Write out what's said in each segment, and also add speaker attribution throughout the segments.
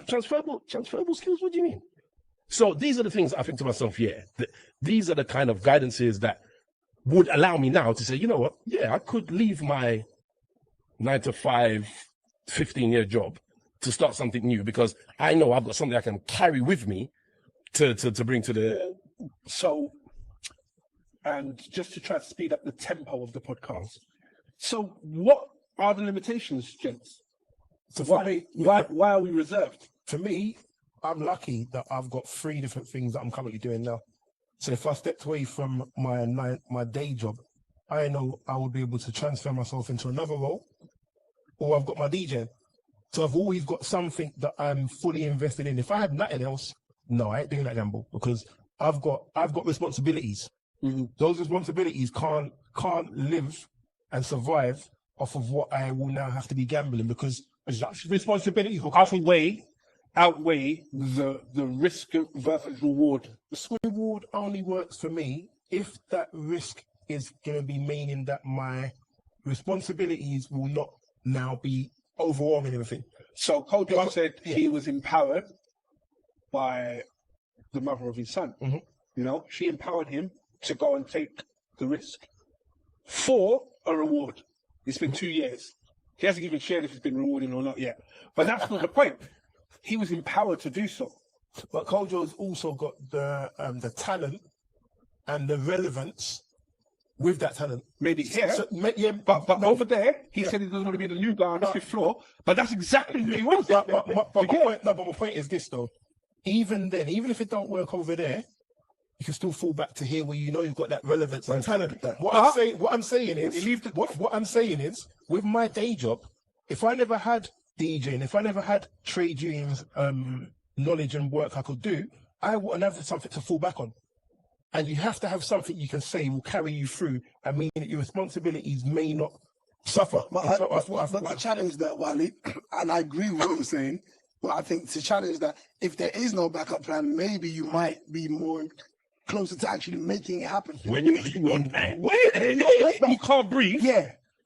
Speaker 1: transferable skills. What do you mean? So these are the things I think to myself. Yeah, these are the kind of guidances that would allow me now to say, you know what? Yeah, I could leave my 9-to-5, 15-year job to start something new because I know I've got something I can carry with me to bring to the.
Speaker 2: So, and just to try to speed up the tempo of the podcast. So, what are the limitations, gents? So why are we reserved?
Speaker 3: For me, I'm lucky that I've got 3 different things that I'm currently doing now. So if I stepped away from my day job, I know I would be able to transfer myself into another role, or I've got my DJing. So I've always got something that I'm fully invested in. If I had nothing else, no, I ain't doing that gamble because I've got responsibilities.
Speaker 2: Mm-hmm.
Speaker 3: Those responsibilities can't live and survive off of what I will now have to be gambling because
Speaker 2: responsibilities will outweigh the risk versus reward.
Speaker 3: The reward only works for me if that risk is going to be meaning that my responsibilities will not now be overwhelming everything.
Speaker 2: So Kojo said he was empowered by the mother of his son.
Speaker 3: Mm-hmm.
Speaker 2: You know, she empowered him to go and take the risk for a reward. It's been 2 years. He hasn't even shared if it's been rewarding or not yet. But that's not the point. He was empowered to do so.
Speaker 3: But Kojo's also got the talent and the relevance with that talent.
Speaker 2: Maybe here,
Speaker 3: yeah,
Speaker 2: but over there, he said he doesn't want to be the new guy on the 5th floor. But that's exactly what he wants.
Speaker 3: But my point is this though. Even then, even if it don't work over there, you can still fall back to here where you know you've got that relevance and talent. What I'm saying is, with my day job, if I never had DJing, if I never had trade unions, knowledge and work I could do, I wouldn't have something to fall back on. And you have to have something you can say will carry you through and mean that your responsibilities may not suffer.
Speaker 4: I challenge that, Wiley, and I agree with what you're saying. But I think to challenge that, if there is no backup plan, maybe you might be more closer to actually making it happen.
Speaker 1: When you can't breathe,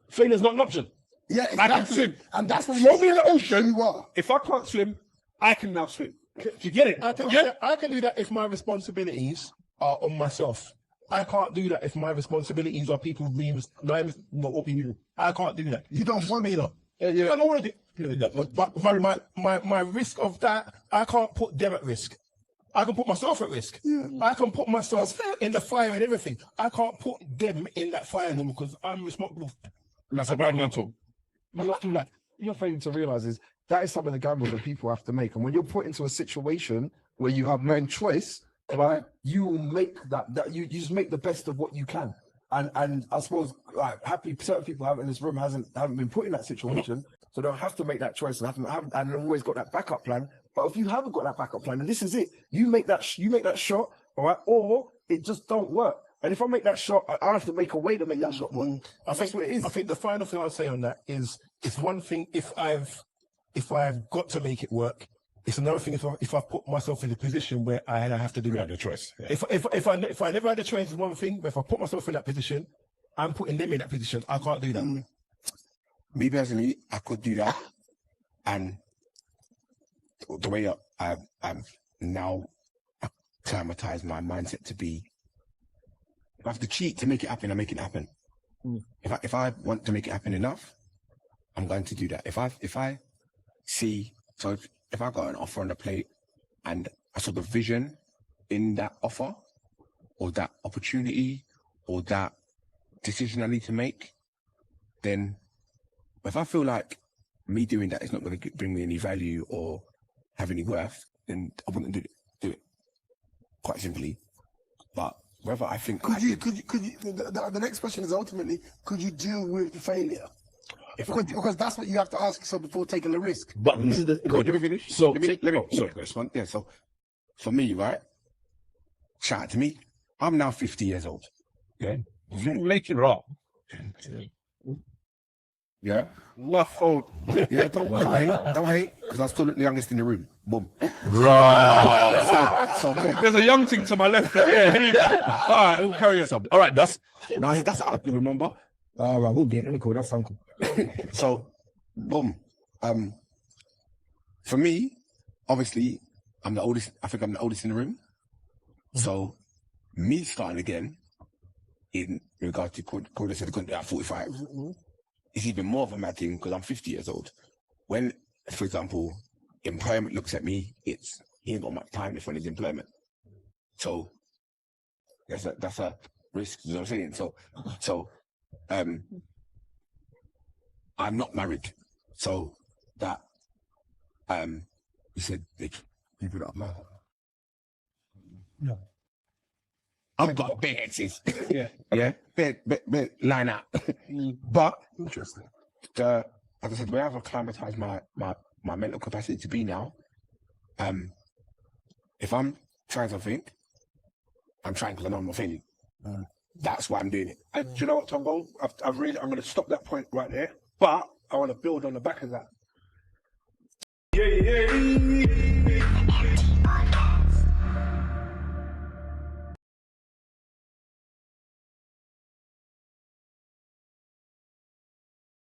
Speaker 1: failure's not an option.
Speaker 4: Yeah, exactly.
Speaker 2: I can swim.
Speaker 4: And that's what
Speaker 2: throw me in the ocean.
Speaker 4: You are.
Speaker 2: If I can't swim, I can now swim. Do you get it?
Speaker 3: I can do that if my responsibilities are on myself. I can't do that if my responsibilities are people being. I can't do that.
Speaker 4: You don't want me though.
Speaker 3: I don't want to do. But my risk of that, I can't put them at risk. I can put myself at risk.
Speaker 4: Yeah.
Speaker 3: I can put myself in the fire and everything. I can't put them in that fire no, because I'm responsible.
Speaker 1: That's a bad mental.
Speaker 5: You're failing to realise is that is some of the gambles that people have to make. And when you're put into a situation where you have no choice, right, you will make that you just make the best of what you can. And I suppose happy certain people in this room haven't been put in that situation, so they'll have to make that choice and have always got that backup plan. But if you haven't got that backup plan, and this is it, you make that shot, all right, or it just don't work. And if I make that shot, I have to make a way to make that shot work.
Speaker 3: I think the final thing I'll say on that is it's one thing if I've got to make it work. It's another thing if I put myself in a position where I have to do that.
Speaker 1: The choice. Yeah.
Speaker 3: If I never had a choice, it's one thing. But if I put myself in that position, I'm putting them in that position. I can't do that.
Speaker 6: Me personally, I could do that, and the way I've now acclimatized my mindset to be, if I have to cheat to make it happen, I make it happen. If I want to make it happen enough, I'm going to do that. If I see, so if I got an offer on the plate and I saw the vision in that offer or that opportunity or that decision I need to make, then if I feel like me doing that is not going to bring me any value or have any worth, then I wouldn't do it. Quite simply. But whether I think
Speaker 4: the next question is ultimately, could you deal with the failure? Because that's what you have to ask yourself before taking the risk.
Speaker 1: But this is the. Let me finish. So
Speaker 6: let me respond. Yeah. So for me, right? Shout out to me. I'm now 50 years old.
Speaker 1: Yeah. Make it wrong.
Speaker 6: Yeah. Yeah. Don't hate. Because I'm still the youngest in the room. Boom.
Speaker 1: Right.
Speaker 2: So there's a young thing to my left. Yeah. All right. We'll carry on.
Speaker 1: All right. That's
Speaker 6: I can remember.
Speaker 5: All right. We'll get it. Cool. That's uncle.
Speaker 6: So, boom. For me, obviously, I'm the oldest. I think I'm the oldest in the room. So, me starting again, in regards to Kojo said I couldn't do it at 45, it's even more of a mad thing because I'm 50 years old. When, for example, employment looks at me, he ain't got much time left on his employment. So, that's a risk, you know what I'm saying? So, I'm not married. So, that, you said, they keep it up now.
Speaker 3: No.
Speaker 6: I've got bare exes.
Speaker 2: Yeah.
Speaker 6: Yeah. Bare line out. But
Speaker 3: Interesting.
Speaker 6: as I said, where I've acclimatized my mental capacity to be now, if I'm trying something, I'm trying because I know I'm not failing. That's why I'm doing it.
Speaker 2: And do you know what, Tongo? I'm going to stop that point right there, but I want to build on the back of that. Yeah.